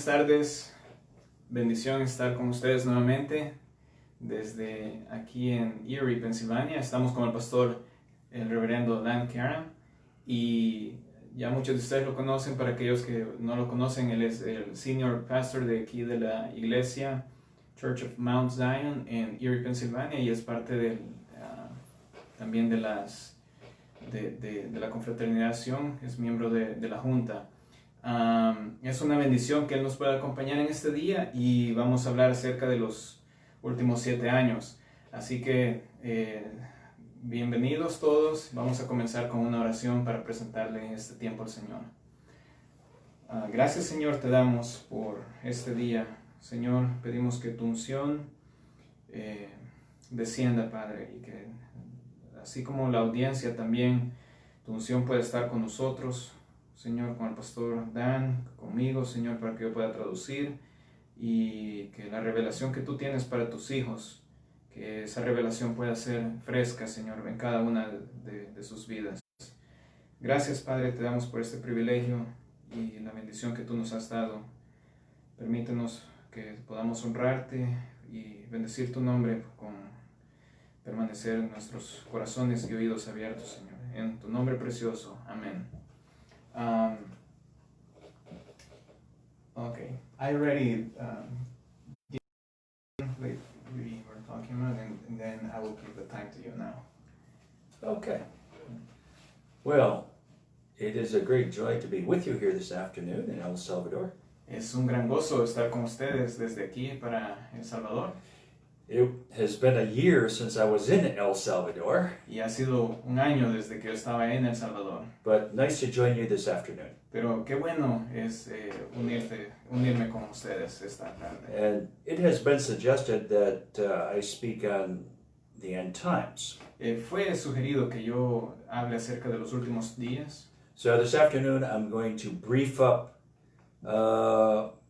Buenas tardes, bendición estar con ustedes nuevamente desde aquí en Erie, Pensilvania. Estamos con el pastor, el reverendo CARAM, y ya muchos de ustedes lo conocen. Para aquellos que no lo conocen, él es el senior pastor de aquí de la Iglesia, Church of Mount Zion en Erie, Pensilvania, y es parte también de la confraternización, es miembro de la junta. Es una bendición que Él nos pueda acompañar en este día, y vamos a hablar acerca de los últimos 7 años. Así que bienvenidos todos. Vamos a comenzar con una oración para presentarle este tiempo al Señor. Gracias, Señor, te damos por este día. Señor, pedimos que tu unción descienda, Padre, y que así como la audiencia también, tu unción pueda estar con nosotros, Señor, con el pastor Dan, conmigo, Señor, para que yo pueda traducir, y que la revelación que tú tienes para tus hijos, que esa revelación pueda ser fresca, Señor, en cada una de sus vidas. Gracias, Padre, te damos por este privilegio y la bendición que tú nos has dado. Permítenos que podamos honrarte y bendecir tu nombre con permanecer en nuestros corazones y oídos abiertos, Señor. En tu nombre precioso. Amén. Okay, I already we were talking about, and then I will give the time to you now. Okay. Well, it is a great joy to be with you here this afternoon in El Salvador. Es un gran gozo estar con ustedes desde aquí para El Salvador. It has been a year since I was in El Salvador. Y ha sido un año desde que yo estaba en El Salvador. But nice to join you this afternoon. Pero qué bueno es unirme con ustedes esta tarde. And it has been suggested that I speak on the end times. Fue sugerido que yo hable acerca de los últimos días. So this afternoon I'm going to brief up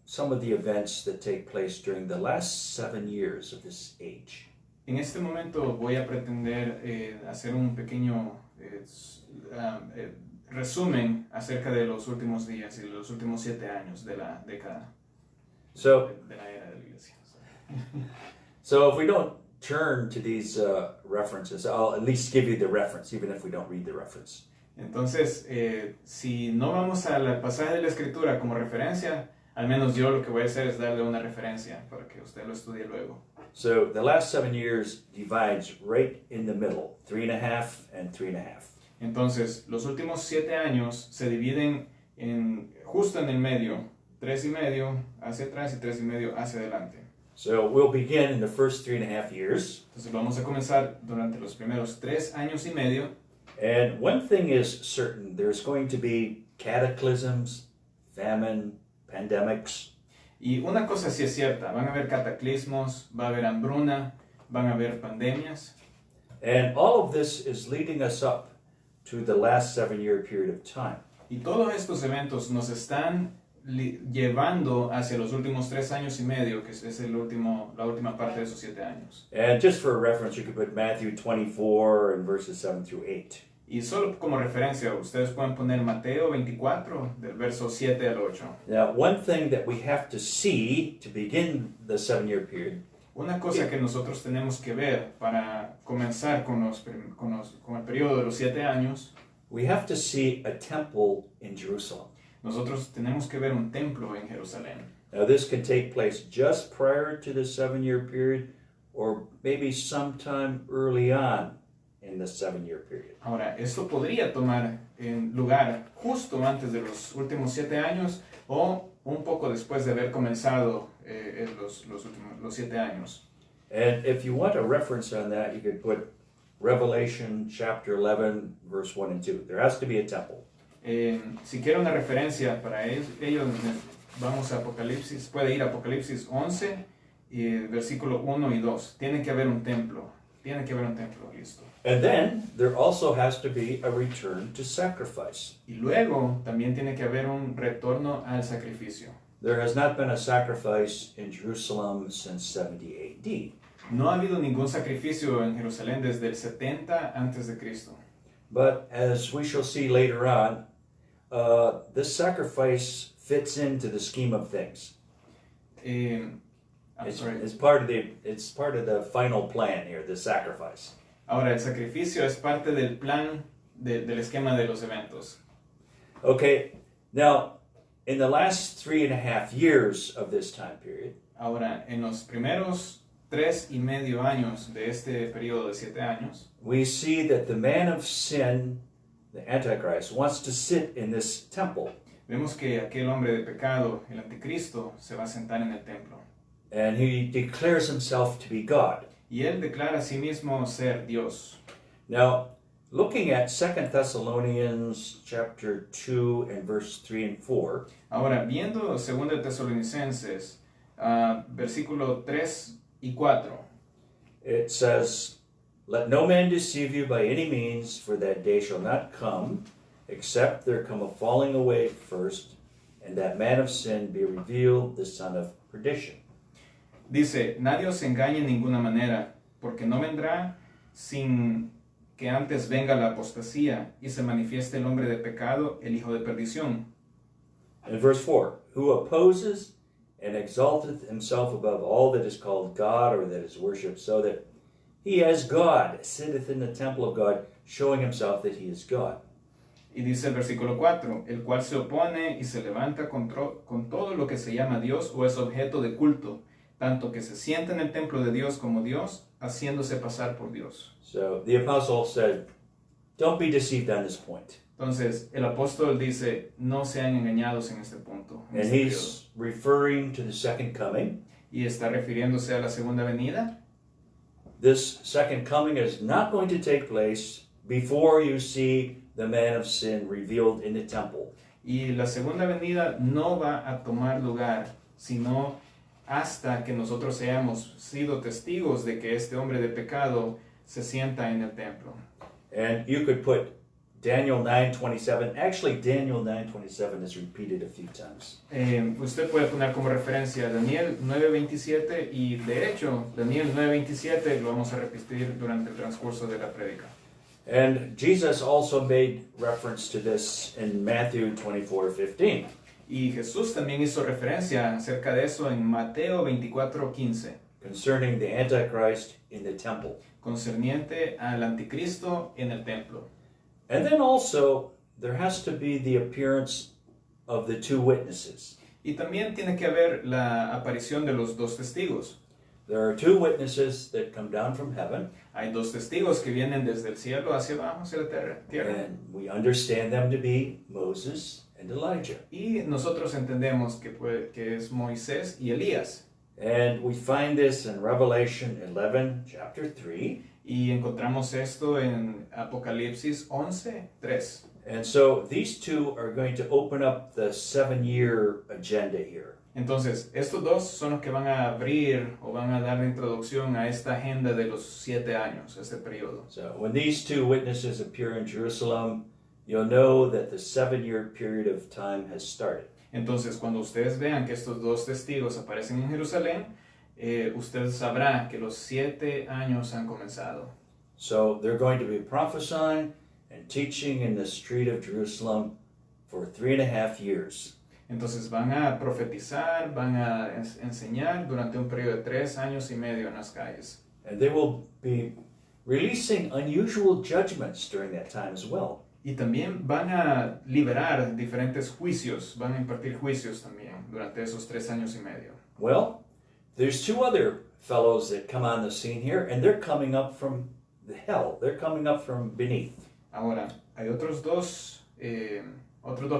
some of the events that take place during the last 7 years of this age. En este momento voy a pretender hacer un pequeño resumen acerca de los últimos días y los últimos 7 años de la década de la era de la Iglesia. So if we don't turn to these references, I'll at least give you the reference, even if we don't read the reference. Entonces, si no vamos al pasaje de la Escritura como referencia, al menos yo lo que voy a hacer es darle una referencia para que usted lo estudie luego. So the last 7 years divides right in the middle, 3.5 and 3.5. Entonces, los últimos 7 años se dividen justo en el medio, 3.5 hacia atrás y 3.5 hacia adelante. So we'll begin in the first 3.5 years. Entonces vamos a comenzar durante los primeros 3 años y medio. And one thing is certain, there's going to be cataclysms, famine, pandemics. Y una cosa sí es cierta, van a haber cataclismos, va a haber hambruna, van a haber pandemias. And all of this is leading us up to the last 7-year period of time. Y todos estos eventos nos están llevando hacia los últimos 3 años y medio, que es la última parte de esos 7 años. And just for a reference, you could put Matthew 24 and verses 7 through 8. Y solo como referencia, ustedes pueden poner Mateo 24, del verso 7 al 8. Now, one thing that we have to see to begin the 7-year period. Una cosa que nosotros tenemos que ver para comenzar con el periodo de los 7 años. We have to see a temple in Jerusalem. Nosotros tenemos que ver un templo en Jerusalén. Now, this can take place just prior to the 7-year period, or maybe sometime early on in the 7-year period. Ahora, esto podría tomar lugar justo antes de los últimos 7 años o un poco después de haber comenzado los 7 años. And if you want a reference on that, you could put Revelation chapter 11, verse 1 and 2. There has to be a temple. Si quiere una referencia para ello, vamos a Apocalipsis, puede ir a Apocalipsis 11, versículo 1 y 2. Tiene que haber un templo, listo. And then there also has to be a return to sacrifice. Y luego también tiene que haber un retorno al sacrificio. There has not been a sacrifice in Jerusalem since 70 AD. No ha habido ningún sacrificio en Jerusalén desde el 70 antes de Cristo. But as we shall see later on, this sacrifice fits into the scheme of things. It's part of the final plan here, the sacrifice. Ahora, el sacrificio es parte del plan del esquema de los eventos. Okay, now, in the last 3.5 years of this time period, ahora, en los primeros 3.5 años de este periodo de 7 años, we see that the man of sin, the Antichrist, wants to sit in this temple. Vemos que aquel hombre de pecado, el anticristo, se va a sentar en el templo. And he declares himself to be God. Y él declara a sí mismo ser Dios. Now, looking at 2 Thessalonians chapter 2 and verse 3 and 4. Ahora, viendo 2 Tesalonicenses, versículo 3 y 4. It says, "Let no man deceive you by any means, for that day shall not come, except there come a falling away first, and that man of sin be revealed, the son of perdition." Dice, nadie os engañe en ninguna manera, porque no vendrá sin que antes venga la apostasía y se manifieste el hombre de pecado, el hijo de perdición. And verse 4, "Who opposes and exalteth himself above all that is called God or that is worshipped, so that he as God sitteth in the temple of God, showing himself that he is God." Y dice el versículo 4, el cual se opone y se levanta con todo lo que se llama Dios o es objeto de culto, tanto que se sienta en el templo de Dios como Dios, haciéndose pasar por Dios. So the apostle said, don't be deceived on this point. Entonces, el apóstol dice, no sean engañados en este punto. En And este he's referring to the second coming. y está refiriéndose a la segunda venida. This second coming is not going to take place before you see the man of sin revealed in the temple. Y la segunda venida no va a tomar lugar, sino hasta que nosotros hayamos sido testigos de que este hombre de pecado se sienta en el templo. And you could put Daniel 9:27. Actually, Daniel 9:27 is repeated a few times. Usted puede poner como referencia Daniel 9:27 y de hecho Daniel 9:27 lo vamos a repetir durante el transcurso de la prédica. And Jesus also made reference to this in Matthew 24:15. Y Jesús también hizo referencia acerca de eso en Mateo 24:15. Concerning the Antichrist in the temple. Concerniente al anticristo en el templo. And then also, there has to be the appearance of the two witnesses. Y también tiene que haber la aparición de los dos testigos. There are two witnesses that come down from heaven. Hay dos testigos que vienen desde el cielo hacia abajo, hacia la tierra. And we understand them to be Moses and Elijah. Y nosotros entendemos que es Moisés y Elías. And we find this in Revelation 11, chapter 3. Y encontramos esto en Apocalipsis 11:3. And so these two are going to open up the 7-year agenda here. Entonces, estos dos son los que van a abrir o van a dar la introducción a esta agenda de los 7 años, este periodo. So when these two witnesses appear in Jerusalem, you'll know that the 7-year period of time has started. Entonces, cuando ustedes vean que estos dos testigos aparecen en Jerusalén, usted sabrá que los 7 años han comenzado. So they're going to be prophesying and teaching in the street of Jerusalem for 3.5 years. Entonces van a profetizar, van a enseñar durante un periodo de 3 años y medio en las calles. And they will be releasing unusual judgments during that time as well. Y también van a liberar diferentes juicios, van a impartir juicios también durante esos 3 años y medio. Well, there's two other fellows that come on the scene here, and they're coming up from the hell. They're coming up from beneath. Ahora, hay otros dos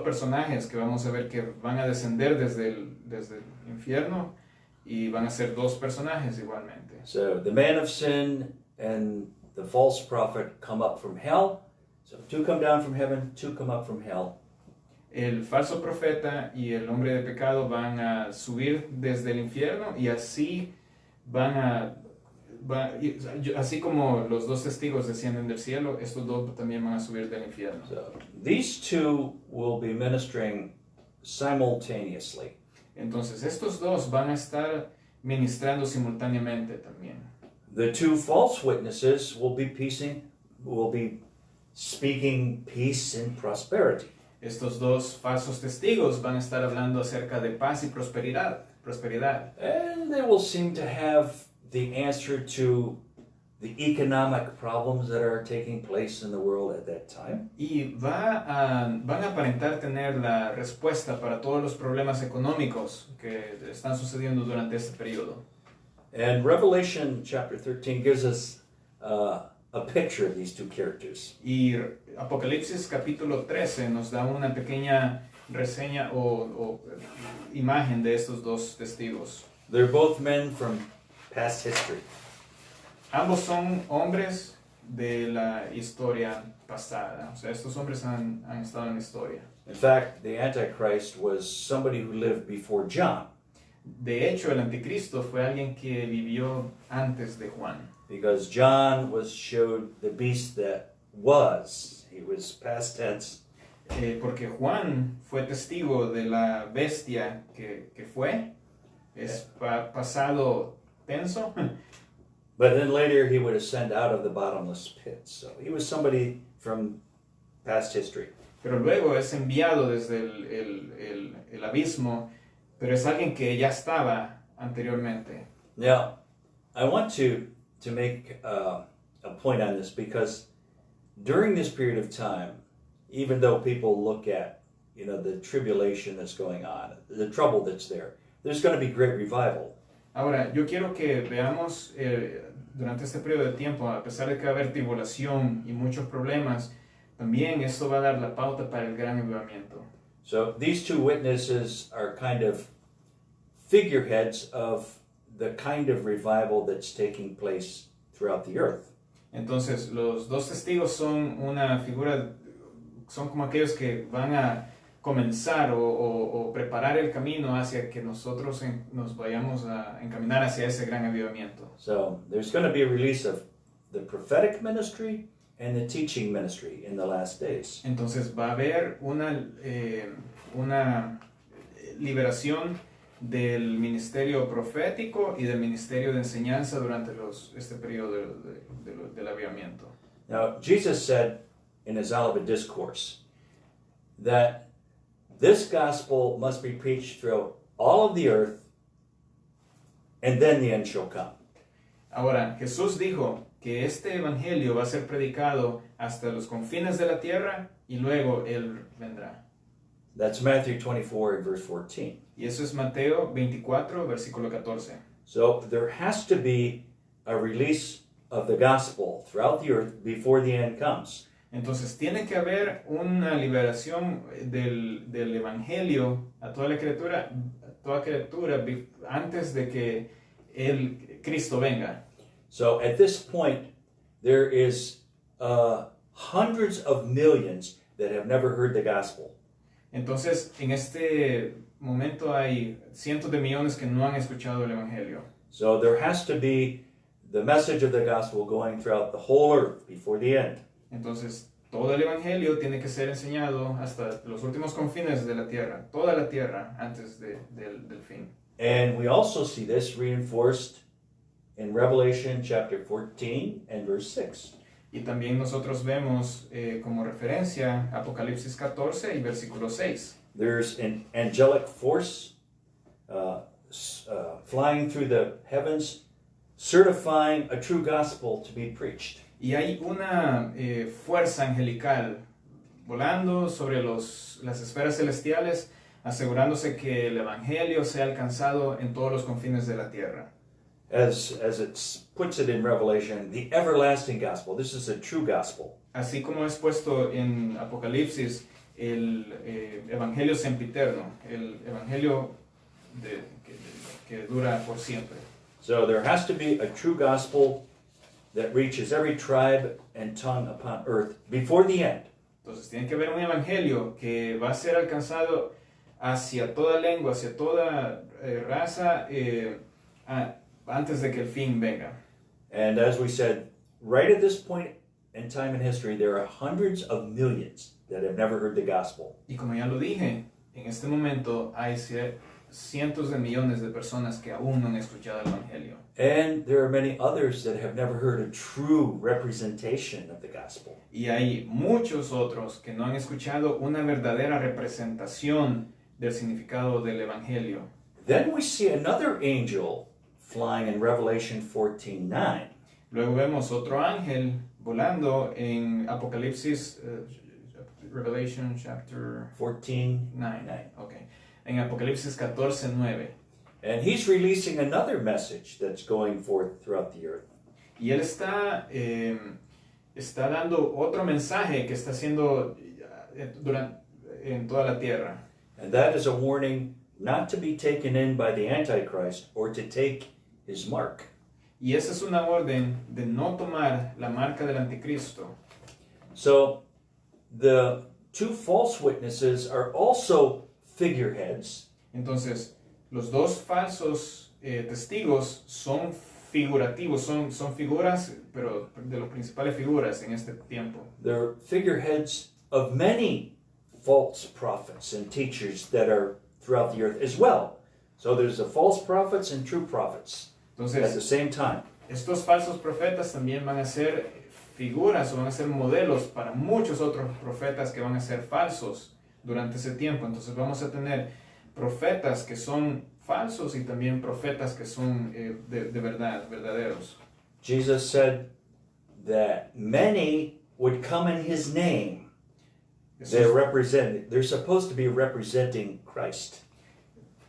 personajes que vamos a ver que van a descender desde el infierno y van a ser dos personajes igualmente. So the man of sin and the false prophet come up from hell. So two come down from heaven, two come up from hell. El falso profeta y el hombre de pecado van a subir desde el infierno y así así como los dos testigos descienden del cielo, estos dos también van a subir del infierno. So these two will be ministering simultaneously. Entonces estos dos van a estar ministrando simultáneamente también. The two false witnesses will be speaking peace and prosperity. Estos dos falsos testigos van a estar hablando acerca de paz y prosperidad. prosperidad. And they will seem to have the answer to the economic problems that are taking place in the world at that time. Y van a aparentar tener la respuesta para todos los problemas económicos que están sucediendo durante este periodo. And Revelation chapter 13 gives us a picture of these two characters. Y Apocalipsis capítulo 13 nos da una pequeña reseña o imagen de estos dos testigos. They're both men from past history. Ambos son hombres de la historia pasada. O sea, estos hombres han estado en la historia. In fact, the Antichrist was somebody who lived before John. De hecho, el anticristo fue alguien que vivió antes de Juan. Because John was showed the beast that was. He was past tense. Porque Juan fue testigo de la bestia que fue. Es pasado tenso. But then later he would ascend out of the bottomless pit. So he was somebody from past history. Pero luego es enviado desde el abismo, pero es alguien que ya estaba anteriormente. Now, I want to make a point on this because during this period of time, even though people look at, the tribulation that's going on, the trouble that's there, there's going to be great revival. Ahora, yo quiero que veamos durante este periodo de tiempo, a pesar de que va a haber tribulación y muchos problemas, también esto va a dar la pauta para el gran avivamiento. So these two witnesses are kind of figureheads of the kind of revival that's taking place throughout the earth. Entonces, los dos testigos son una figura, son como aquellos que van a comenzar o preparar el camino hacia que nosotros nos vayamos a encaminar hacia ese gran avivamiento. So there's going to be a release of the prophetic ministry and the teaching ministry in the last days. Entonces va a haber una liberación del ministerio profético y del ministerio de enseñanza durante este periodo del avivamiento. Now, Jesus said in his Olivet Discourse that this gospel must be preached throughout all of the earth, and then the end shall come. Ahora, Jesús dijo que este evangelio va a ser predicado hasta los confines de la tierra y luego Él vendrá. That's Matthew 24 and verse 14. Y eso es Mateo 24, versículo 14. So there has to be a release of the gospel throughout the earth before the end comes. Entonces tiene que haber una liberación del evangelio a toda criatura antes de que el Cristo venga. So at this point, there is hundreds of millions that have never heard the gospel. Entonces, en este momento hay cientos de millones que no han escuchado el evangelio. So there has to be the message of the gospel going throughout the whole earth before the end. Entonces, todo el evangelio tiene que ser enseñado hasta los últimos confines de la tierra, toda la tierra antes del fin. And we also see this reinforced in Revelation chapter 14 and verse 6. Y también nosotros vemos como referencia Apocalipsis 14 y versículo 6. There's an angelic force flying through the heavens, certifying a true gospel to be preached. Y hay una fuerza angelical volando sobre las esferas celestiales, asegurándose que el evangelio sea alcanzado en todos los confines de la tierra. As it puts it in Revelation, the everlasting gospel. This is a true gospel. Así como es puesto en Apocalipsis, el evangelio sempiterno, el evangelio que dura por siempre. So there has to be a true gospel that reaches every tribe and tongue upon earth before the end. Entonces tiene que haber un evangelio que va a ser alcanzado hacia toda lengua, hacia toda raza, antes de que el fin venga. And as we said, right at this point in time in history, there are hundreds of millions that have never heard the gospel. Y como ya lo dije, en este momento hay cientos de millones de personas que aún no han escuchado el evangelio. And there are many others that have never heard a true representation of the gospel. Y hay muchos otros que no han escuchado una verdadera representación del significado del evangelio. Then we see another angel flying in Revelation 14:9. Luego vemos otro ángel volando en Apocalipsis, Revelation chapter 14:9. Okay. En Apocalipsis 14:9. And he's releasing another message that's going forth throughout the earth. Y él está dando otro mensaje que está haciendo en toda la tierra. And that is a warning not to be taken in by the Antichrist or to take his mark. Y esa es una orden de no tomar la marca del anticristo. So the two false witnesses are also figureheads. Entonces, los dos falsos testigos son figurativos, son figuras, pero de las principales figuras en este tiempo. They're figureheads of many false prophets and teachers that are throughout the earth as well. So there's the false prophets and true prophets Entonces, at the same time. estos falsos profetas también van a ser figuras o van a ser modelos para muchos otros profetas que van a ser falsos durante ese tiempo. Entonces vamos a tener profetas que son falsos y también profetas que son de verdad, verdaderos. Jesus said that many would come in his name. They're supposed to be representing Christ.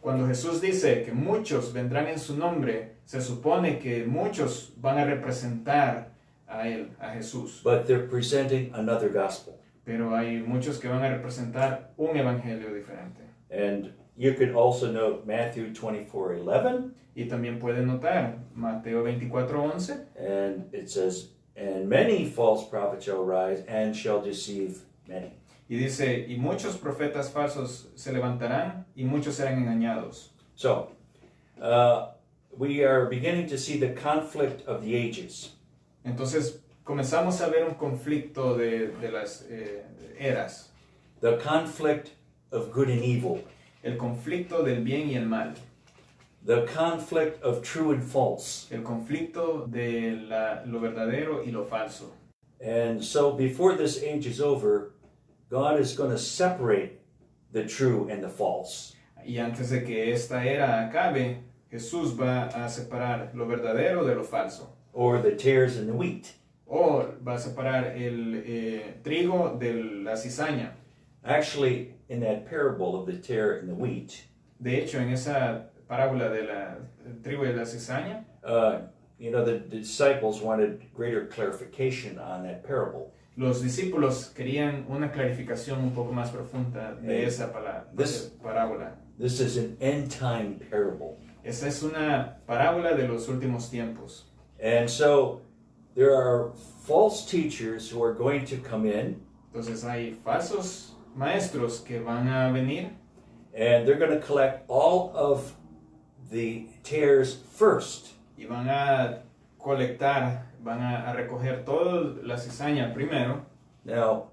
Cuando Jesús dice que muchos vendrán en su nombre, se supone que muchos van a representar a él, a Jesús. But they're presenting another gospel. Pero hay muchos que van a representar un evangelio diferente. And you could also note Matthew 24:11. Y también pueden notar Mateo 24:11. And it says, and many false prophets shall rise and shall deceive many. Y dice, y muchos profetas falsos se levantarán y muchos serán engañados. So, we are beginning to see the conflict of the ages. Entonces, comenzamos a ver un conflicto de las eras. The conflict of good and evil. El conflicto del bien y el mal. The conflict of true and false. El conflicto de lo verdadero y lo falso. And so, before this age is over, God is going to separate the true and the false. Y antes de que esta era acabe, Jesús va a separar lo verdadero de lo falso. Or the tares and the wheat. O va a separar el trigo de la cizaña. Actually, in that parable of the tare and the wheat, De hecho, en esa parábola del trigo y la cizaña, the disciples wanted greater clarification on that parable. los discípulos querían una clarificación un poco más profunda de esa parábola. This is an end-time parable. Esa es una parábola de los últimos tiempos. And so there are false teachers who are going to come in. Entonces hay falsos maestros que van a venir. And they're going to collect all of the tares first. Y van a colectar, van a recoger toda la cizaña primero. Now,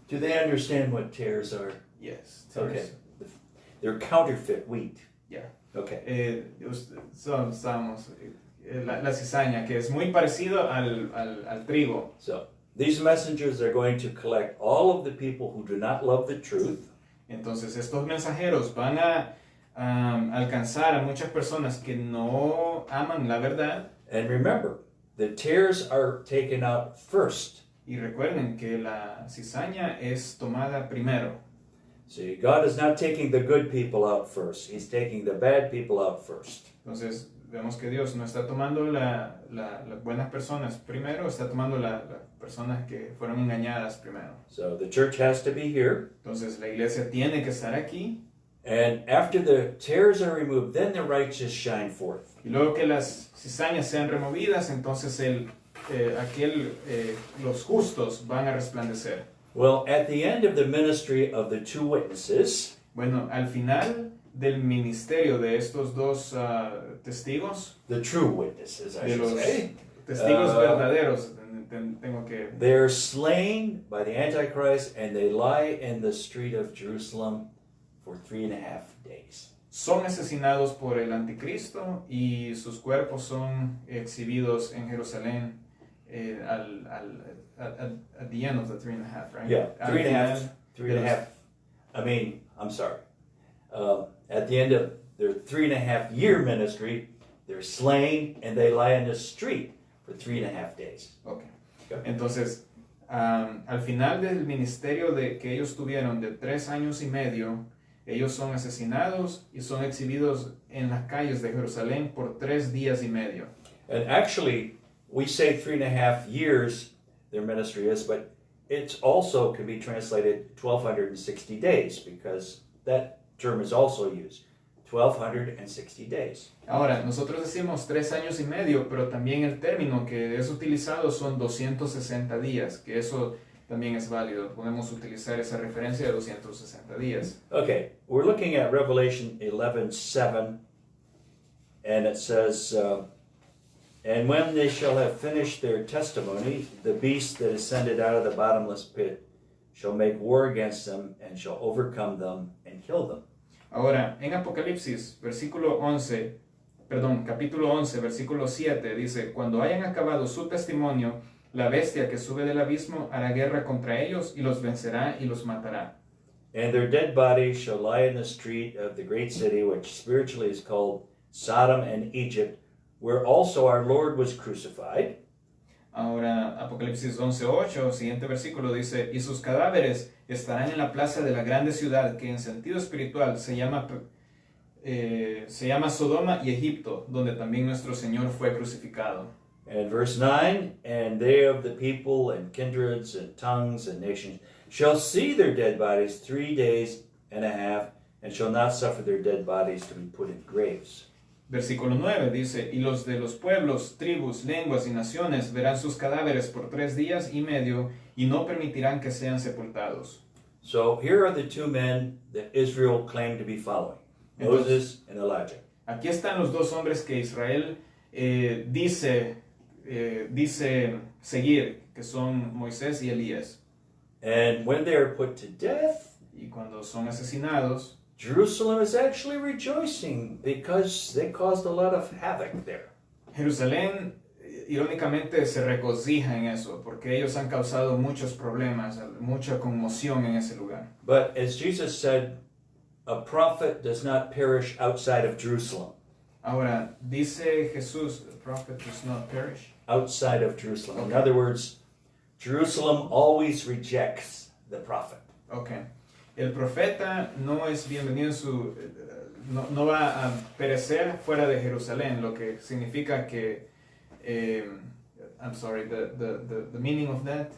do they understand what tares are? Yes. Okay. They're counterfeit wheat. Yeah. Okay. La cizaña, que es muy parecido al trigo. So, these messengers are going to collect all of the people who do not love the truth. Entonces, estos mensajeros van a alcanzar a muchas personas que no aman la verdad. And remember, the tares are taken out first. Y recuerden que la cizaña es tomada primero. See, God is not taking the good people out first. He's taking the bad people out first. Entonces, vemos que Dios no está tomando las buenas personas primero, está tomando las personas que fueron engañadas primero. So the church has to be here. Entonces, la iglesia tiene que estar aquí. And after the tares are removed, then the righteous shine forth. Y luego que las cizañas sean removidas, entonces los justos van a resplandecer. Well, at the end of the ministry of the two witnesses, Bueno, al final del ministerio de estos dos testigos, the true witnesses, I de should los say, testigos verdaderos, tengo que... they're slain by the Antichrist and they lie in the street of Jerusalem for 3.5 days. Son asesinados por el anticristo y sus cuerpos son exhibidos en Jerusalén at the end of the 3.5, right? Yeah, 3.5. I mean, I'm sorry. At the end of their 3.5-year ministry, they're slain and they lie in the street for 3.5 days. Okay. Entonces, al final del ministerio que ellos tuvieron de 3 años y medio, ellos son asesinados y son exhibidos en las calles de Jerusalén por 3 días y medio. And actually, we say 3.5 years their ministry is, but it also can be translated 1,260 days because that term is also used. 1,260 days. Ahora, nosotros decimos 3 años y medio, pero también el término que es utilizado son 260 días, que eso también es válido. Podemos utilizar esa referencia de 260 días. Okay, we're looking at Revelation 11:7, and it says, and when they shall have finished their testimony, the beast that ascended out of the bottomless pit shall make war against them and shall overcome them and kill them. Ahora, en Apocalipsis, capítulo 11, versículo 7, dice, cuando hayan acabado su testimonio, la bestia que sube del abismo hará guerra contra ellos y los vencerá y los matará. And their dead bodies shall lie in the street of the great city, which spiritually is called Sodom and Egypt, where also our Lord was crucified. Ahora, Apocalipsis 11:8, siguiente versículo dice, y sus cadáveres estarán en la plaza de la grande ciudad, que en sentido espiritual se llama Sodoma y Egipto, donde también nuestro Señor fue crucificado. And verse 9, and they of the people and kindreds and tongues and nations shall see their dead bodies 3 days and a half, and shall not suffer their dead bodies to be put in graves. Versículo 9 dice, y los de los pueblos, tribus, lenguas y naciones verán sus cadáveres por 3 días y medio y no permitirán que sean sepultados. So here are the 2 men that Israel claimed to be following, Moses and Elijah. Aquí están los 2 hombres que Israel dice seguir, que son Moisés y Elías. And when they are put to death, y cuando son asesinados, Jerusalem is actually rejoicing because they caused a lot of havoc there. Jerusalén irónicamente se regocija en eso porque ellos han causado muchos problemas, mucha conmoción en ese lugar. But as Jesus said, a prophet does not perish outside of Jerusalem. Ahora, dice Jesús, the prophet does not perish. Outside of Jerusalem. Okay. In other words, Jerusalem always rejects the prophet. Okay. El profeta no es bienvenido no va a perecer fuera de Jerusalén, lo que significa que I'm sorry, the meaning of that.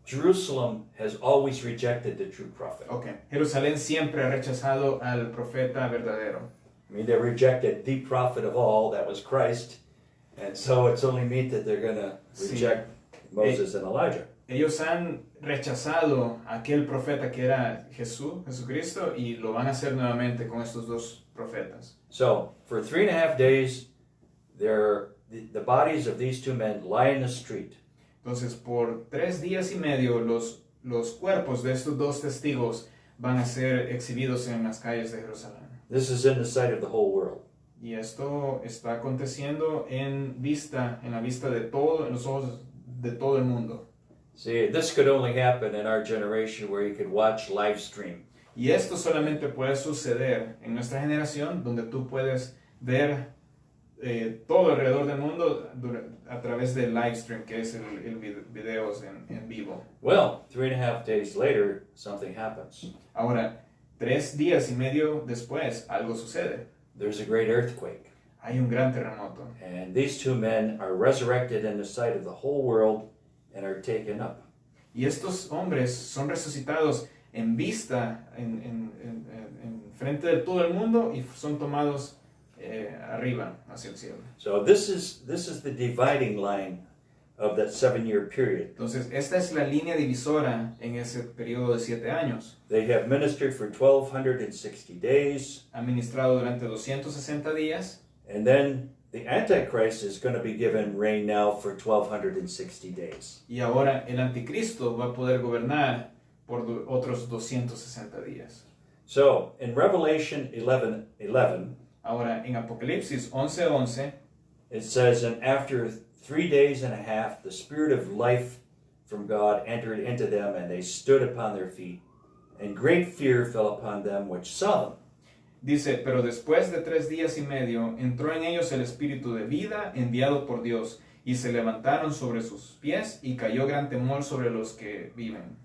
Jerusalem has always rejected the true prophet. Okay. Jerusalén siempre ha rechazado al profeta verdadero. I mean, they rejected the prophet of all, that was Christ, and so it's only meet that they're going to reject Moses and Elijah. Ellos han rechazado a aquel profeta que era Jesucristo, y lo van a hacer nuevamente con estos 2 profetas. So, for 3.5 days, the bodies of these 2 men lie in the street. Entonces, por 3 días y medio, los cuerpos de estos 2 testigos van a ser exhibidos en las calles de Jerusalén. This is in the sight of the whole world. Y esto está aconteciendo en la vista de todo, en los ojos de todo el mundo. See, this could only happen in our generation where you could watch live stream. Y esto solamente puede suceder en nuestra generación, donde tú puedes ver todo alrededor del mundo a través del live stream, que es el videos en vivo. Well, 3.5 days later, something happens. Ahora, 3 días y medio después, algo sucede. There's a great earthquake. Hay un gran terremoto. And these 2 men are resurrected in the sight of the whole world and are taken up. Y estos hombres son resucitados en vista, en frente de todo el mundo, y son tomados arriba hacia el cielo. So this is the dividing line of that 7-year period. Entonces, esta es la línea divisora en ese periodo de 7 años. They have ministered for 1,260 days. Han ministrado durante 260 días. And then the Antichrist is going to be given reign now for 1,260 days. Y ahora el Anticristo va a poder gobernar por otros 260 días. So, in Revelation 11:11, ahora en Apocalipsis 11:11, it says, and after 3 days and a half, the Spirit of life from God entered into them, and they stood upon their feet, and great fear fell upon them which saw them. Dice, pero después de 3 días y medio entró en ellos el espíritu de vida enviado por Dios, y se levantaron sobre sus pies, y cayó gran temor sobre los que vieron.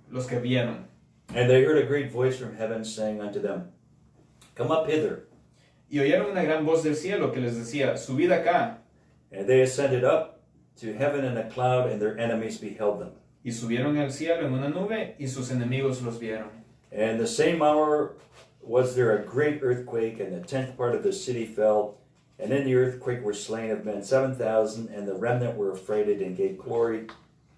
And they heard a great voice from heaven saying unto them, Come up hither. Y oyeron una gran voz del cielo que les decía, subid acá. And they ascended up to heaven in a cloud, and their enemies beheld them. Y subieron al cielo en una nube, y sus enemigos los vieron. And the same hour was there a great earthquake, and the 10th part of the city fell. And in the earthquake were slain of men 7,000, and the remnant were affrighted and gave glory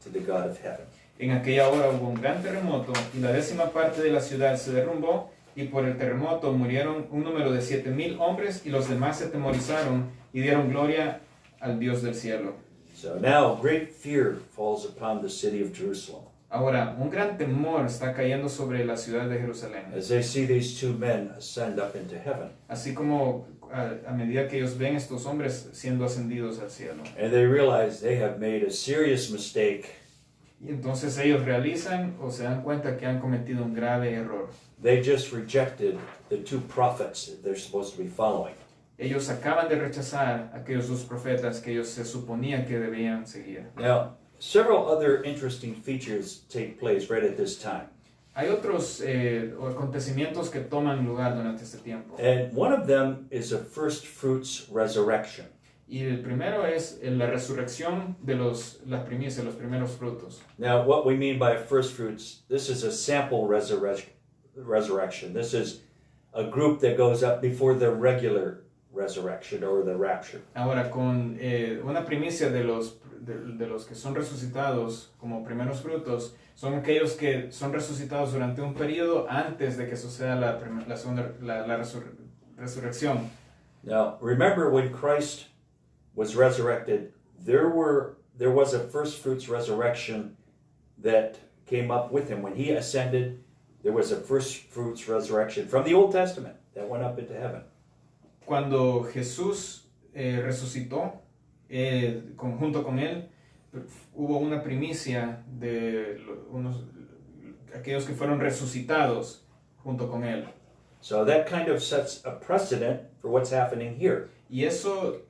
to the God of heaven. En aquella hora hubo un gran terremoto, y la 10ª parte de la ciudad se derrumbó, y por el terremoto murieron un número de 7,000 hombres, y los demás se atemorizaron y dieron gloria al Dios del cielo. So now great fear falls upon the city of Jerusalem, Ahora, un gran temor está cayendo sobre la ciudad de Jerusalén, as they see these two men ascend up into heaven. así como a medida que ellos ven estos hombres siendo ascendidos al cielo. And they realize they have made a serious mistake. Y entonces ellos realizan o se dan cuenta que han cometido un grave error. They just rejected the two prophets that they're supposed to be following. Ellos acaban de rechazar a aquellos dos profetas que ellos se suponía que debían seguir. Now, several other interesting features take place right at this time. Hay otros acontecimientos que toman lugar durante este tiempo. And one of them is a first fruits resurrection. Y el primero es la resurrección de las primicias, los primeros frutos. Now, what we mean by first fruits, this is a sample resurrection. This is a group that goes up before the regular resurrection or the rapture. Ahora, con una primicia de los que son resucitados como primeros frutos, son aquellos que son resucitados durante un periodo antes de que suceda la resurrección. Now, remember when Christ was resurrected, there was a first fruits resurrection that came up with him. When he ascended, there was a first fruits resurrection from the Old Testament that went up into heaven. Cuando Jesús resucitó, junto con él, hubo una primicia de aquellos que fueron resucitados junto con él. So that kind of sets a precedent for what's happening here. Y eso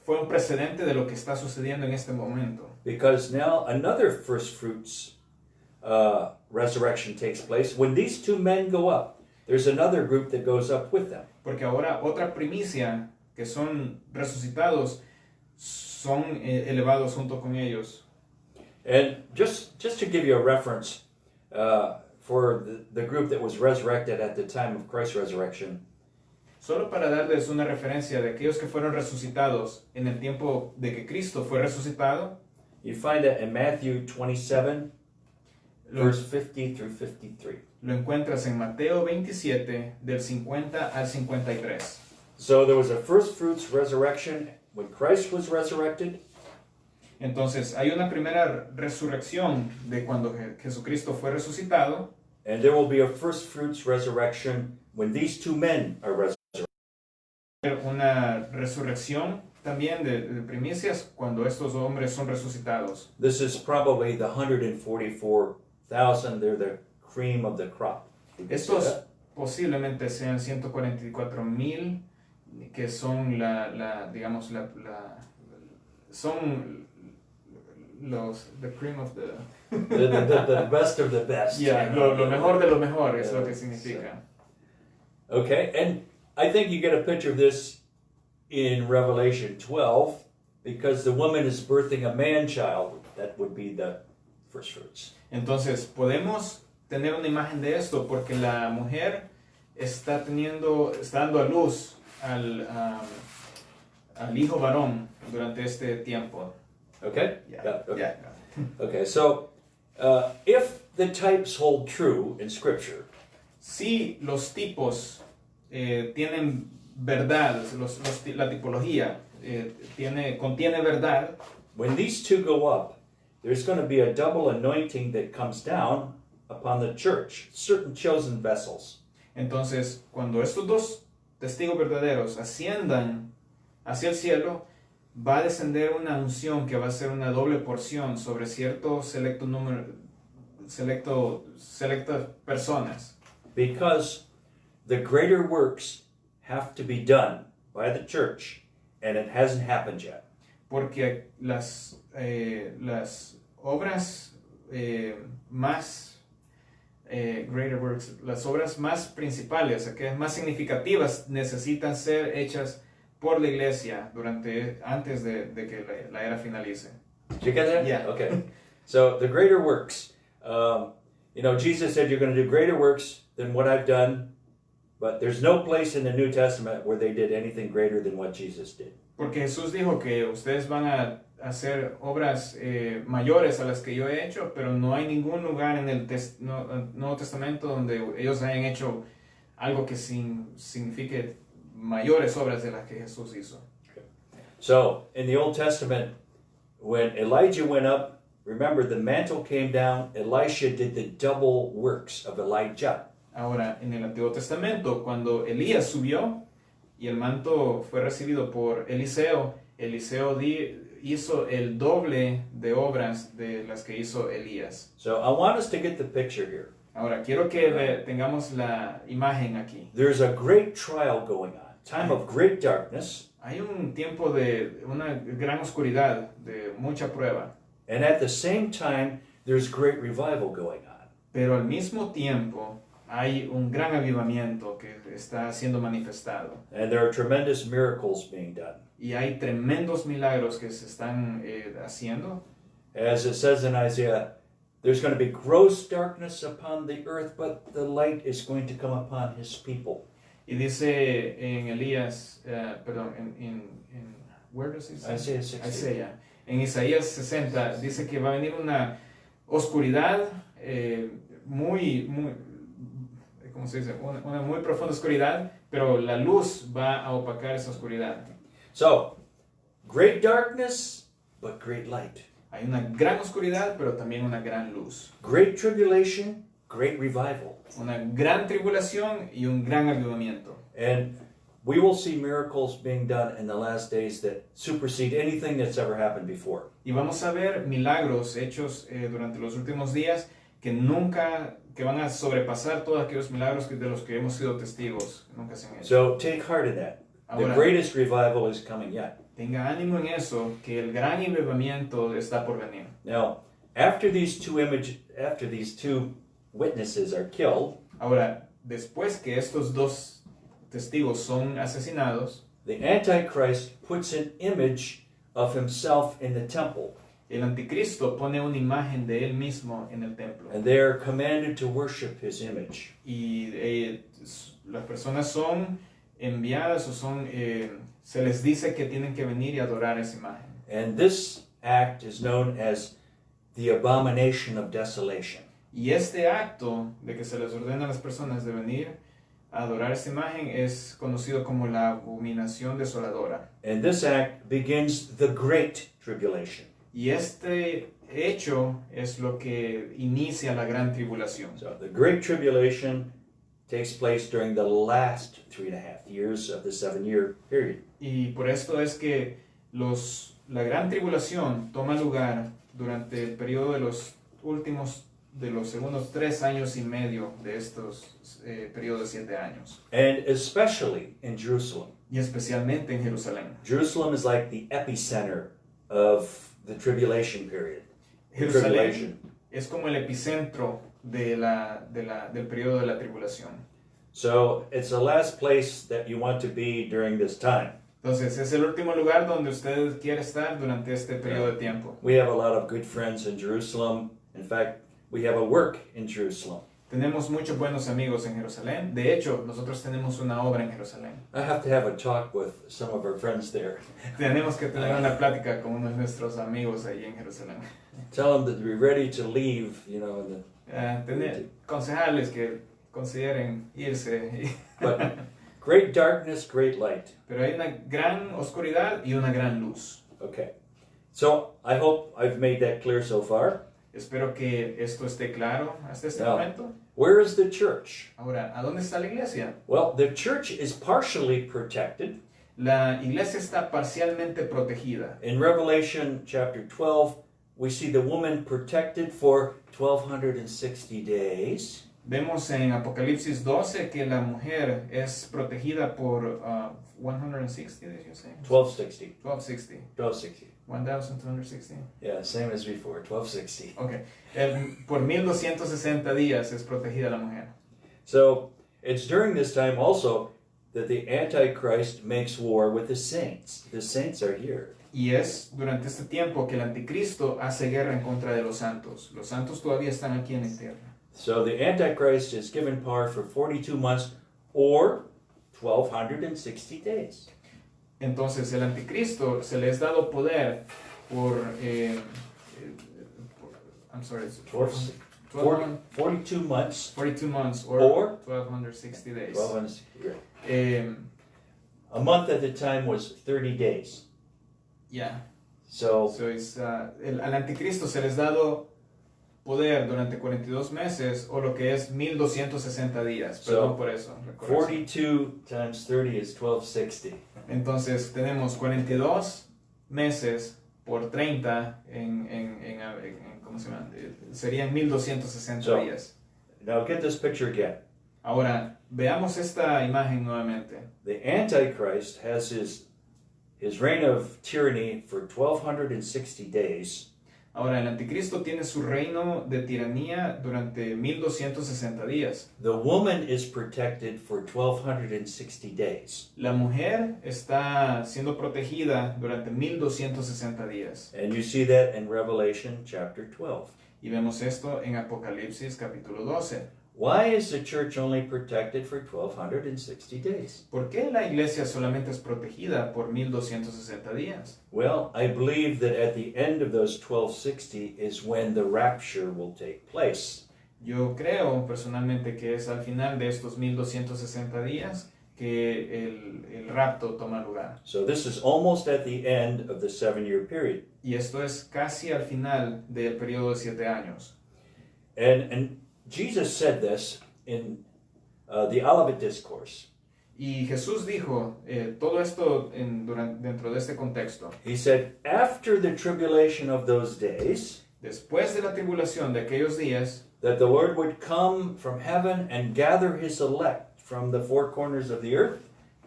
fue un precedente de lo que está sucediendo en este momento. Because now another first fruits resurrection takes place. When these two men go up, there's another group that goes up with them. Porque ahora otra primicia que son resucitados son elevados junto con ellos. And just to give you a reference for the group that was resurrected at the time of Christ's resurrection. Solo para darles una referencia de aquellos que fueron resucitados en el tiempo de que Cristo fue resucitado. You find that in Matthew 27, verse 50 through 53. Lo encuentras en Mateo 27, del 50 al 53. So there was a first fruits resurrection when Christ was resurrected. Entonces, hay una primera resurrección de cuando Jesucristo fue resucitado. And there will be a first fruits resurrection when these two men are resurrected. Una resurrección también de primicias cuando estos hombres son resucitados. This is probably the 144,000. They're the cream of the crop. Estos posiblemente sean 144,000 que son son the cream of the the best of the best. Yeah, lo mejor de lo mejor es lo que significa. Okay, and I think you get a picture of this in Revelation 12 because the woman is birthing a man-child. That would be the first fruits. Entonces, podemos tener una imagen de esto porque la mujer está dando a luz al hijo varón durante este tiempo. Okay? Yeah. Okay. Yeah. Okay, so if the types hold true in Scripture, Si los tipos tienen verdad, la tipología contiene verdad, when these two go up, there's going to be a double anointing that comes down upon the church, certain chosen vessels. entonces cuando estos dos testigos verdaderos asciendan hacia el cielo, va a descender una unción que va a ser una doble porción sobre cierto selectas personas. Because the greater works have to be done by the church, and it hasn't happened yet. Porque las obras más greater works, las obras más principales, más significativas, necesitan ser hechas por la iglesia antes de que la era finalice. Did you get that? Yeah. Okay. So the greater works. Jesus said you're going to do greater works than what I've done, but there's no place in the New Testament where they did anything greater than what Jesus did. Porque Jesús dijo que ustedes van a hacer obras mayores a las que yo he hecho, pero no hay ningún lugar en el Nuevo Testamento donde ellos hayan hecho algo que signifique mayores obras de las que Jesús hizo. So, in the Old Testament, when Elijah went up, remember the mantle came down, Elisha did the double works of Elijah. Ahora, en el Antiguo Testamento, cuando Elías subió y el manto fue recibido por Eliseo hizo el doble de obras de las que hizo Elías. So I want us to get the picture here. Ahora, quiero que tengamos la imagen aquí. There's a great trial going on, time of great darkness. Hay un tiempo de una gran oscuridad, de mucha prueba. And at the same time, there's great revival going on. Pero al mismo tiempo, hay un gran avivamiento que está siendo manifestado. And there are tremendous miracles being done. Y hay tremendos milagros que se están haciendo. As it says in Isaiah, there's going to be gross darkness upon the earth, but the light is going to come upon his people. Y dice en Elías, where does it say? Isaiah 60. Isaiah. En Isaías 60 dice que va a venir una oscuridad muy, ¿cómo se dice? Una muy profunda oscuridad, pero la luz va a opacar esa oscuridad. So, great darkness, but great light. Hay una gran oscuridad, pero también una gran luz. Great tribulation, great revival. Una gran tribulación y un gran avivamiento. And we will see miracles being done in the last days that supersede anything that's ever happened before. Y vamos a ver milagros hechos durante los últimos días que van a sobrepasar todos aquellos milagros de los que hemos sido testigos, que nunca se han hecho. So take heart in that. The Ahora, greatest revival is coming yet. tenga ánimo en eso, que el gran avivamiento está por venir. Now, after these two witnesses are killed, Ahora, después que estos dos testigos son asesinados, the Antichrist puts an image of himself in the temple. el anticristo pone una imagen de él mismo en el templo. And they are commanded to worship his image. Y las personas son enviadas o se les dice que tienen que venir y adorar esa imagen. And this act is known as the abomination of desolation. Y este acto de que se les ordena a las personas de venir a adorar esta imagen es conocido como la abominación desoladora. And this act begins the Great Tribulation. Y este hecho es lo que inicia la gran tribulación. So the Great Tribulation takes place during the last 3.5 years of the 7-year period. Y por esto es que la gran tribulación toma lugar durante el periodo de los segundos 3 años y medio de estos periodos de 7 años. And especially in Jerusalem. Y especialmente en Jerusalén. Jerusalem is like the epicenter of the tribulation period. Jerusalén es como el epicentro del periodo de la tribulación. So it's the last place that you want to be during this time. Entonces es el último lugar donde usted quiere estar durante este periodo de tiempo. We have a lot of good friends in Jerusalem. In fact, we have a work in Jerusalem. Tenemos muchos buenos amigos en Jerusalén. De hecho, nosotros tenemos una obra en Jerusalén. I have to have a talk with some of our friends there. Tenemos que tener una plática con uno de nuestros amigos ahí en Jerusalén. Tell them that we're ready to leave, Aconsejarles que consideren irse. But great darkness, great light. Pero hay una gran oscuridad y una gran luz. Okay. So I hope I've made that clear so far. Espero que esto esté claro hasta este Now, momento. where is the church? Ahora, ¿a dónde está la iglesia? Well, the church is partially protected. La iglesia está parcialmente protegida. In Revelation chapter 12, we see the woman protected for 1,260 days. Vemos en Apocalipsis 12 que la mujer es protegida por 160, did you say? 1260. 1260. 1260. 1260. Yeah, same as before, 1260. Okay. Por 1260 días es protegida la mujer. So, it's during this time also that the Antichrist makes war with the saints. The saints are here. Y es durante este tiempo que el anticristo hace guerra en contra de los santos. Los santos todavía están aquí en la tierra. So the Antichrist is given power for 42 months or 1260 days. Entonces el anticristo se le es dado poder por I'm sorry, it's 42 months 42 months or 1260 days. 1260, right. A month at the time was 30 days. Yeah. So es, al anticristo se les dado poder durante 42 meses o lo que es 1260 días. Perdón por eso. 42 times 30 is 1260. Entonces tenemos 42 meses por 30 ¿cómo se llama? Serían 1260 días. Now get this picture again. Ahora, veamos esta imagen nuevamente. The Antichrist has his reign of tyranny for 1260 days. Ahora, el anticristo tiene su reino de tiranía durante 1260 días. The woman is protected for 1260 days. La mujer está siendo protegida durante 1260 días. And you see that in Revelation chapter 12. Y vemos esto en Apocalipsis capítulo 12. Why is the church only protected for 1260 days? ¿Por qué la iglesia solamente es protegida por 1260 días? Well, I believe that at the end of those 1260 is when the rapture will take place. Yo creo personalmente que es al final de estos 1260 días que el rapto toma lugar. So this is almost at the end of the 7-year period. Y esto es casi al final del periodo de 7 años. And Jesus said this in the Olivet Discourse. Y Jesús dijo todo esto dentro de este contexto. He said, after the tribulation of those days, después de la tribulación de aquellos días, that the Lord would come from heaven and gather his elect from the four corners of the earth.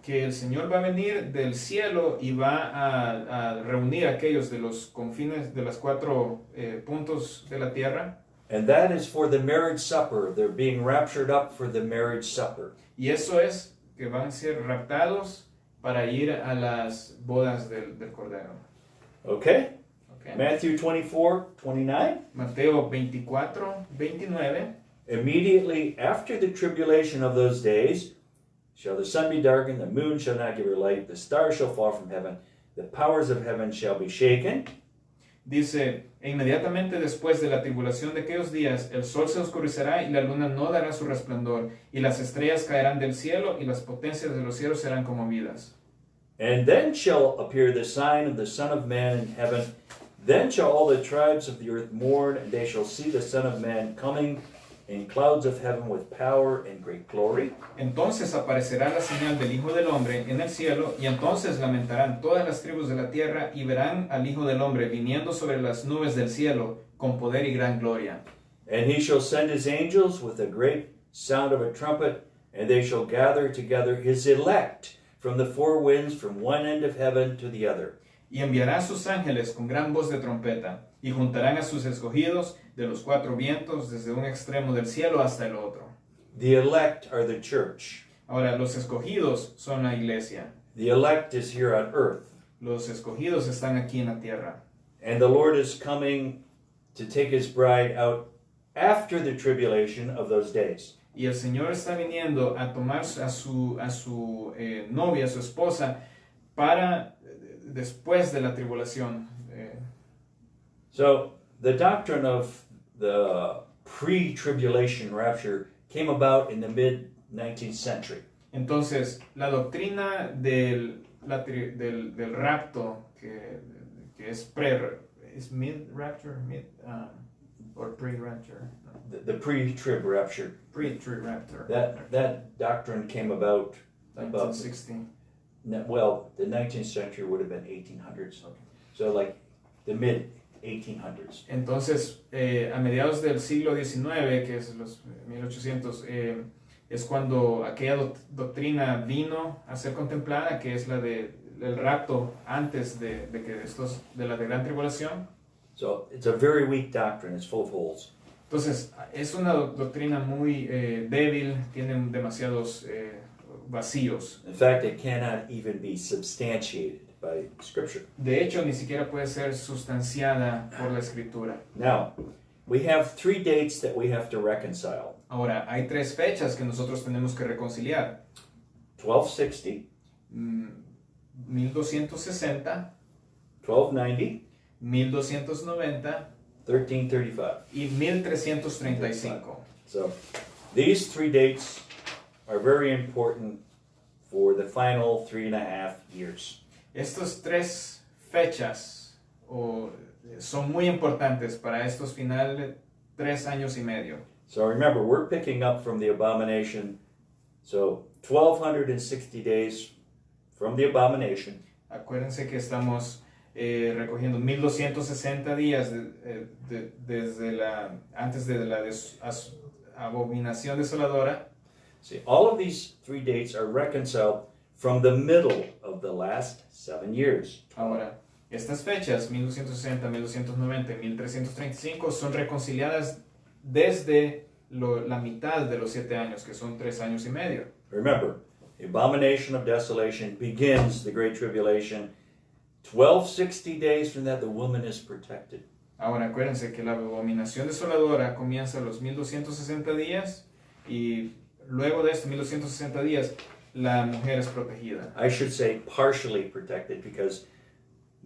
Que el Señor va a venir del cielo y va a reunir a aquellos de los confines de los 4 puntos de la tierra. And that is for the marriage supper. They're being raptured up for the marriage supper. Y eso es que van a ser raptados para ir a las bodas del Cordero. Okay? Matthew 24:29. Mateo 24:29. Immediately after the tribulation of those days, shall the sun be darkened, the moon shall not give her light, the stars shall fall from heaven, the powers of heaven shall be shaken. Dice, inmediatamente después de la tribulación de aquellos días, el sol se oscurecerá y la luna no dará su resplandor, y las estrellas caerán del cielo, y las potencias de los cielos serán conmovidas. And then shall appear the sign of the Son of Man in heaven. Then shall all the tribes of the earth mourn, and they shall see the Son of Man coming in clouds of heaven with power and great glory. Entonces aparecerá la señal del Hijo del Hombre en el cielo, y entonces lamentarán todas las tribus de la tierra, y verán al Hijo del Hombre viniendo sobre las nubes del cielo, con poder y gran gloria. And he shall send his angels with a great sound of a trumpet, and they shall gather together his elect from the four winds, from one end of heaven to the other. Y enviará a sus ángeles con gran voz de trompeta, y juntarán a sus escogidos de los 4 vientos, desde un extremo del cielo hasta el otro. The elect are the church. Ahora, los escogidos son la iglesia. The elect is here on earth. Los escogidos están aquí en la tierra. And the Lord is coming to take his bride out after the tribulation of those days. Y el Señor está viniendo a tomar a su novia, a su esposa, para después de la tribulación. So, the doctrine of the pre-tribulation rapture came about in the mid-19th century. Entonces, la doctrina del rapto, que es mid-rapture, or pre-rapture? The pre-trib rapture. Pre-trib rapture. That doctrine came about 1960. Well, the 19th century would have been 1800s. So like the mid 1800s. Entonces, a mediados del siglo XIX, que es los 1800, es cuando aquella doctrina vino a ser contemplada, que es la del rapto antes de la gran tribulación. So it's a very weak doctrine. It's full of holes. Entonces, es una doctrina muy débil, tiene demasiados vacíos. In fact, it cannot even be substantiated by Scripture. De hecho, ni siquiera puede ser sustanciada por la Escritura. Now, we have 3 dates that we have to reconcile. Ahora, hay 3 fechas que nosotros tenemos que reconciliar. 1260, 1260, 1290, 1290 1335. y 1335. So, these 3 dates are very important for the final 3.5 years. Estas 3 fechas son muy importantes para estos finales 3 años y medio. So remember, we're picking up from the abomination. So 1260 days from the abomination. Acuérdense que estamos recogiendo 1260 días desde antes de la abominación desoladora. See, all of these 3 dates are reconciled from the middle of the last 7 years. Ahora, estas fechas, 1260, 1290 y 1335, son reconciliadas desde la mitad de los 7 años, que son 3 años y medio. Remember, the abomination of desolation begins the Great Tribulation. 1260 days from that, the woman is protected. Ahora, acuérdense que la abominación desoladora comienza a los 1260 días y luego de estos 1260 días, la mujer es protegida. I should say partially protected because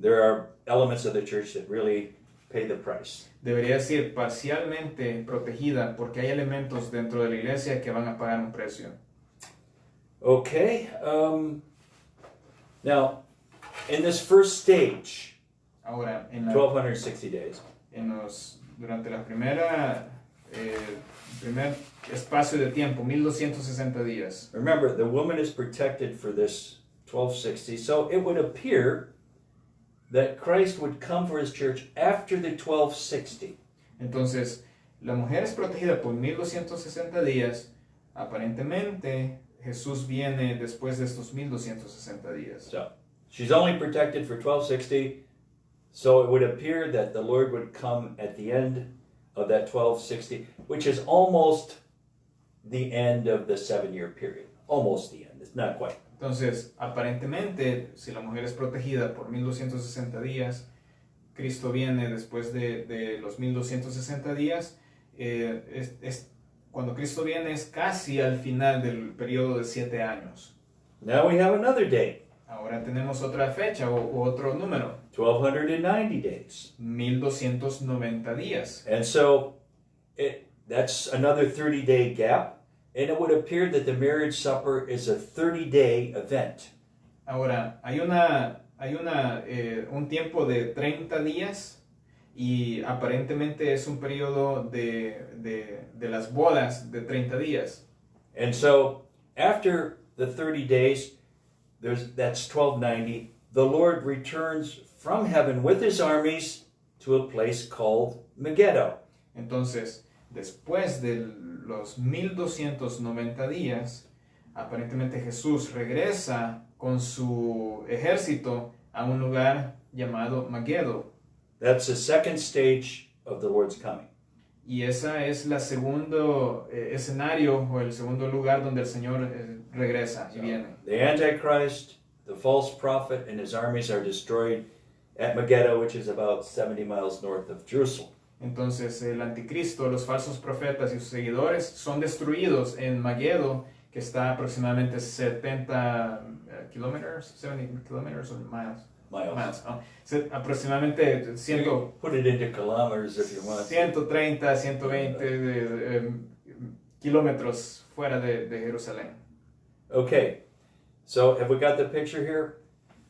there are elements of the church that really pay the price. Debería decir parcialmente protegida porque hay elementos dentro de la iglesia que van a pagar un precio. Okay, now, in this first stage, Ahora, 1260 days, durante la primer espacio de tiempo, 1260 días. remember, the woman is protected for this 1260, so it would appear that Christ would come for his church after the 1260. Entonces, la mujer es protegida por 1260 días. Aparentemente, Jesús viene después de estos 1260 días. So, she's only protected for 1260, so it would appear that the Lord would come at the end of that 1260, which is almost the end of the 7-year period. Almost the end, it's not quite. Entonces, aparentemente, si la mujer es protegida por 1260 días, Cristo viene después de los 1260 días. Cuando Cristo viene es casi al final del periodo de 7 años. Now we have another date. Ahora tenemos otra fecha o otro número. 1290 days. 1290 días. And so that's another 30-day gap. And it would appear that the marriage supper is a 30-day event. Ahora, hay un tiempo de 30 días y aparentemente es un periodo de las bodas de 30 días. And so after the 30 days, that's 1290, the Lord returns from heaven with his armies to a place called Megiddo. Entonces, después de los 1290 días, aparentemente Jesús regresa con su ejército a un lugar llamado Megiddo. That's the second stage of the Lord's coming. Y esa es la segundo escenario o el segundo lugar donde el Señor regresa y viene. The Antichrist, the false prophet, and his armies are destroyed at Megiddo, which is about 70 miles north of Jerusalem. Entonces el anticristo, los falsos profetas y sus seguidores son destruidos en Megiddo, que está aproximadamente 70 kilómetros, 70 kilómetros o miles. Miles. Aproximadamente Put it into kilometers if you want. 130, 120 kilómetros fuera de Jerusalén. Okay, so have we got the picture here?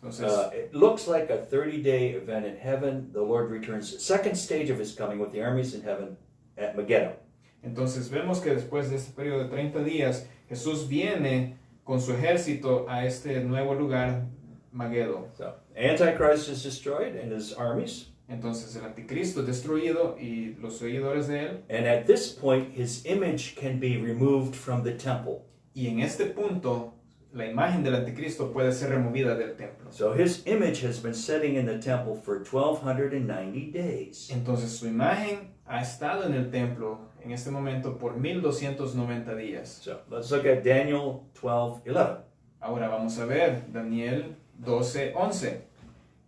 Entonces, It looks like a 30-day event in heaven. The Lord returns. The second stage of his coming with the armies in heaven at Megiddo. Entonces vemos que después de este periodo de 30 días, Jesús viene con su ejército a este nuevo lugar, Megiddo. So Antichrist is destroyed and his armies. Entonces el anticristo es destruido y los seguidores de él. And at this point, his image can be removed from the temple. Y en este punto, la imagen del anticristo puede ser removida del templo. So his image has been sitting in the temple for 1,290 days. Entonces su imagen ha estado en el templo en este momento por 1290 días. So let's look at Daniel 12:11. Ahora vamos a ver Daniel 12:11.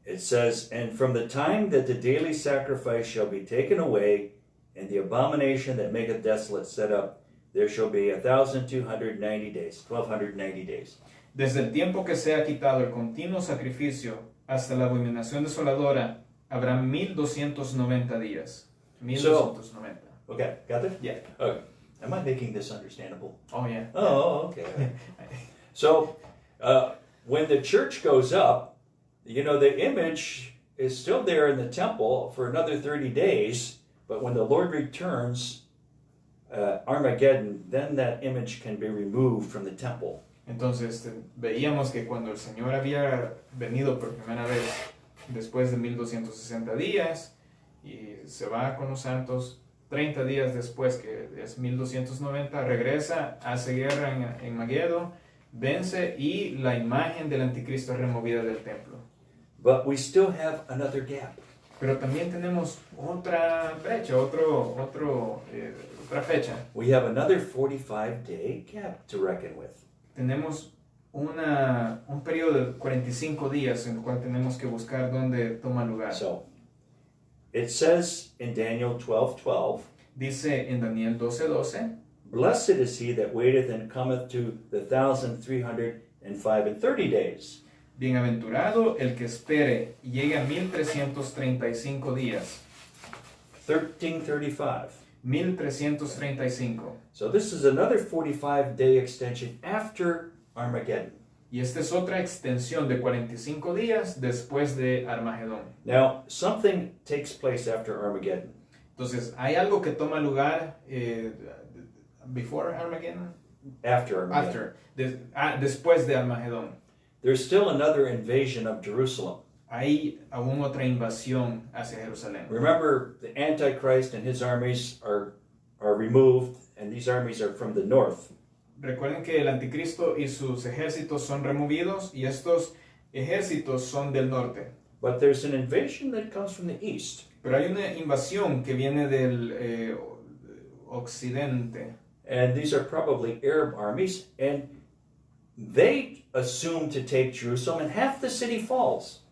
It says, "And from the time that the daily sacrifice shall be taken away, and the abomination that maketh desolate set up, there shall be 1,290 days, 1,290 days." Desde el tiempo que sea quitado el continuo sacrificio hasta la abominación desoladora, habrá 1290 días. 1290. Okay, got that? Yeah. Okay. Am I making this understandable? Oh, yeah. Oh, okay. So, when the church goes up, you know, the image is still there in the temple for another 30 days, but when the Lord returns, Armageddon, then that image can be removed from the temple. Entonces veíamos que cuando el Señor había venido por primera vez después de 1260 días y se va con los santos, 30 días después, que es 1290, regresa, hace guerra en Mageddo, vence y la imagen del anticristo es removida del templo. But we still have another gap. Pero también tenemos otra brecha, otra fecha. We have another 45-day gap to reckon with. Tenemos un periodo de 45 días en el cual tenemos que buscar dónde toma lugar. So, it says in Daniel 12:12, Dice en Daniel 12:12, "Blessed is he that waiteth and cometh to the 1,335 days." bienaventurado el que espere y llegue a 1335 días. 1335. 1335. So this is another 45-day extension after Armageddon. Y esta es otra extensión de 45 días después de Armagedón. Now, something takes place after Armageddon. Entonces, ¿hay algo que toma lugar before Armageddon? After Armageddon. Después de Armagedón. There's still another invasion of Jerusalem. Hay aún otra invasión hacia Jerusalén. Remember, the Antichrist and his armies are removed, and these armies are from the north. Recuerden que el anticristo y sus ejércitos son removidos y estos ejércitos son del norte. But there's an invasion that comes from the east. Pero hay una invasión que viene del occidente. And these are probably Arab armies, and they assume to take Jerusalem, and half the city falls.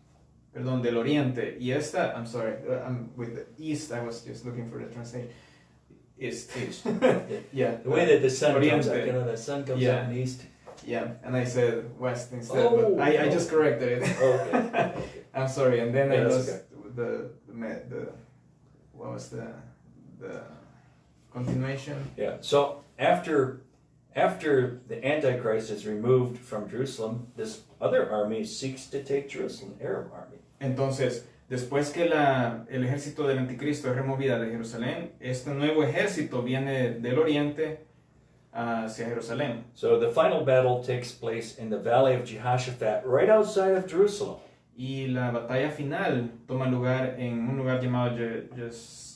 Perdón, del oriente. Y esta, I'm sorry, with the east, I was just looking for the translation. East. Yeah. The way that the sun comes Oriente. up, you know, the sun comes up in the east. Yeah, and I said west instead, Oh, but I just corrected it. Okay. I'm sorry, and then Yeah, I that's lost okay. the what was the continuation? Yeah. So after the Antichrist is removed from Jerusalem, this other army seeks to take Jerusalem, Arab army. Entonces, después que el ejército del anticristo es removida de Jerusalén, este nuevo ejército viene del oriente hacia Jerusalén. So the final battle takes place in the valley of Jehoshaphat, right outside of Jerusalem. Y la batalla final toma lugar en un lugar llamado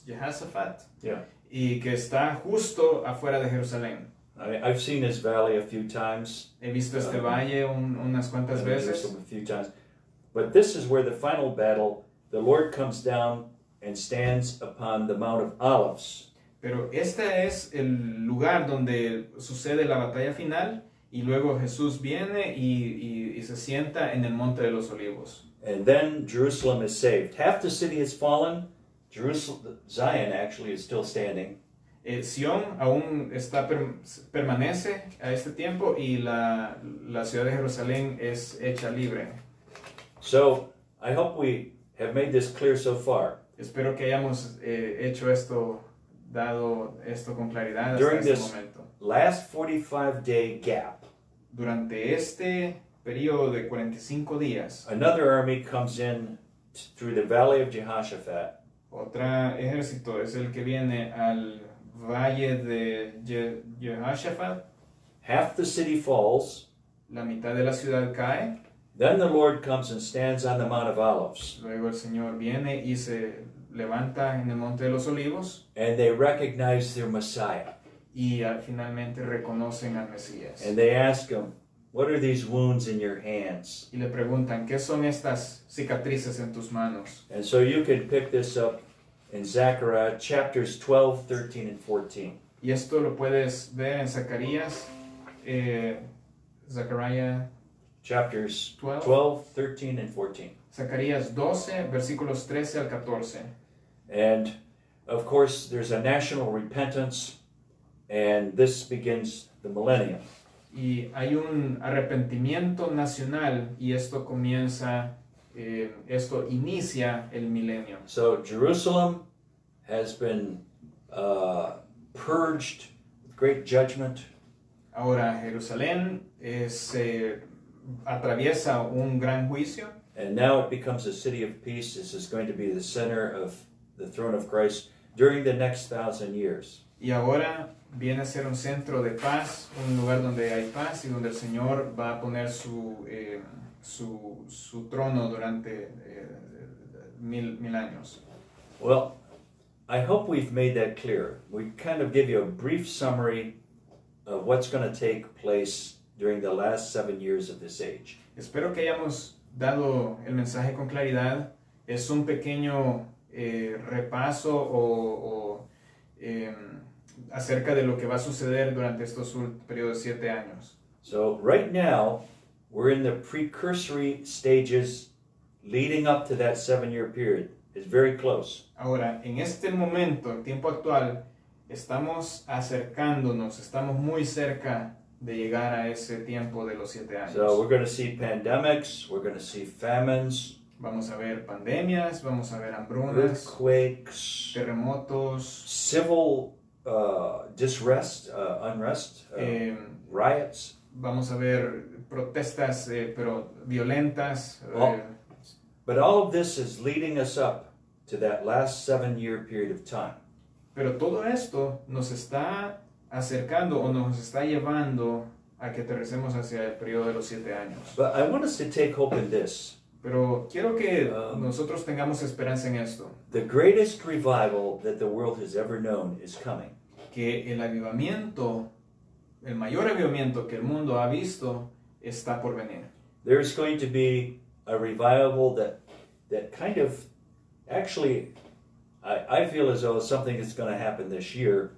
Jehoshaphat, Yeah. y que está justo afuera de Jerusalén. I've seen this valley a few times. He visto este valle unas cuantas I've been to veces. Jerusalem a few times. But this is where the final battle, the Lord comes down and stands upon the Mount of Olives. Pero este es el lugar donde sucede la batalla final y luego Jesús viene y se sienta en el Monte de los Olivos. And then Jerusalem is saved. Half the city has fallen. Zion actually is still standing. Sión aún permanece a este tiempo y la ciudad de Jerusalén es hecha libre. So I hope we have made this clear so far. Espero que hayamos dado esto con claridad hasta During este this momento. last 45-day gap, Durante este periodo de 45 días, another army comes in through the valley of Jehoshaphat. otro ejército es el que viene al valle de Jehoshaphat. Half the city falls, La mitad de la ciudad cae Then the Lord comes and stands on the Mount of Olives, Luego el Señor viene y se levanta en el Monte de los Olivos and they recognize their Messiah. y finalmente reconocen al Mesías. And they ask him, "What are these wounds in your hands?" Y le preguntan, ¿qué son estas cicatrices en tus manos? And so you can pick this up in Zechariah chapters 12, 13, and 14. Y esto lo puedes ver en Zacarías, Zechariah Chapters 12. 12, 13, and 14. Zacarías 12, versículos 13 al 14. And of course, there's a national repentance, and this begins the millennium. Y hay un arrepentimiento nacional y esto comienza, esto inicia el milenio. So Jerusalem has been purged with great judgment. Ahora Jerusalén atraviesa un gran juicio. And now it becomes a city of peace. This is going to be the center of the throne of Christ during the next 1,000 years. Y ahora viene a ser un centro de paz, un lugar donde hay paz y donde el Señor va a poner su trono durante mil años. Well, I hope we've made that clear. We kind of give you a brief summary of what's going to take place during the last 7 years of this age. Espero que hayamos dado el mensaje con claridad. Es un pequeño repaso acerca de lo que va a suceder durante estos periodos de 7 años. So right now, we're in the precursory stages leading up to that 7-year period. It's very close. Ahora, en este momento, el tiempo actual, estamos acercándonos, estamos muy cerca de llegar a ese tiempo de los 7 años. So we're going to see pandemics, we're going to see famines, Vamos a ver pandemias, vamos a ver hambrunas, earthquakes, terremotos, civil unrest, riots. vamos a ver protestas pero violentas. But all of this is leading us up to that last 7-year period of time. Pero todo esto nos está acercando o nos está llevando a que aterricemos hacia el periodo de los 7 años. But I want us to take hope in this. Pero quiero que nosotros tengamos esperanza en esto. The greatest revival that the world has ever known is coming. Que el avivamiento, el mayor avivamiento que el mundo ha visto, está por venir. There's going to be a revival that kind of, actually, I feel as though it's something that's going to happen this year.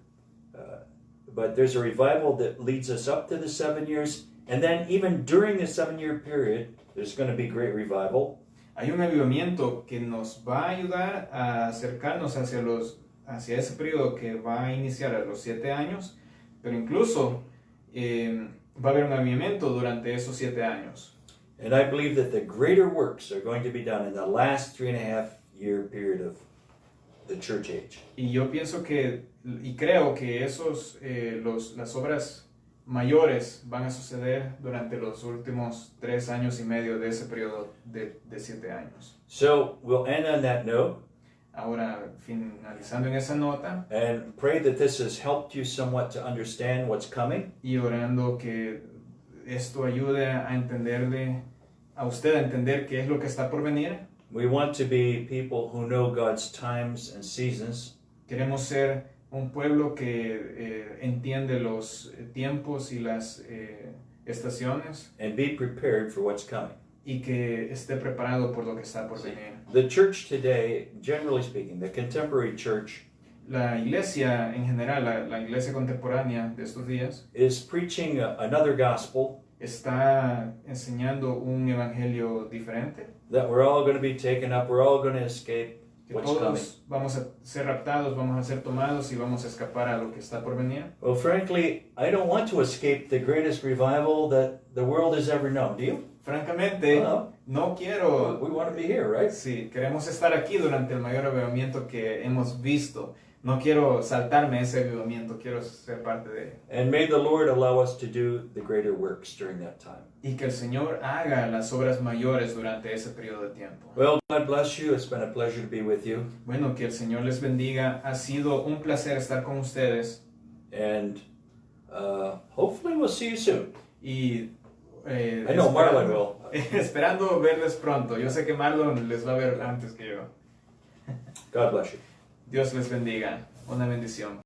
But there's a revival that leads us up to the 7 years, and then even during the 7-year period, there's going to be great revival. Hay un avivamiento que nos va a ayudar a acercarnos hacia ese periodo que va a iniciar a los 7 años, pero incluso va a haber un avivamiento durante esos 7 años. And I believe that the greater works are going to be done in the last 3.5-year period of the church age. Y yo pienso y creo que las obras mayores van a suceder durante los últimos 3 años y medio de ese periodo de 7 años. So we'll end on that note. Ahora, finalizando en esa nota, and pray that this has helped you somewhat to understand what's coming. Y orando que esto ayude a usted a entender qué es lo que está por venir. We want to be people who know God's times and seasons. Queremos ser un pueblo que entiende los tiempos y las estaciones. And be prepared for what's coming. Y que esté preparado por lo que está por venir. The church today, generally speaking, the contemporary church, la iglesia en general, la iglesia contemporánea de estos días, is preaching another gospel. Está enseñando un evangelio diferente. That we're all going to be taken up, we're all going to escape what's coming. Todos vamos a ser raptados, vamos a ser tomados y vamos a escapar a lo que está por venir. Well, frankly, I don't want to escape the greatest revival that the world has ever known. Do you? Francamente, no quiero. We want to be here, right? Sí, queremos estar aquí durante el mayor avivamiento que hemos visto. No quiero saltarme ese avivamiento, quiero ser parte de él. And may the Lord allow us to do the greater works during that time. Y que el Señor haga las obras mayores durante ese periodo de tiempo. Well, God bless you. It's been a pleasure to be with you. Bueno, que el Señor les bendiga. Ha sido un placer estar con ustedes. And hopefully we'll see you soon. Y I know Marlon will. Esperando verles pronto. Yo sé que Marlon les va a ver antes que yo. God bless you. Dios les bendiga. Una bendición.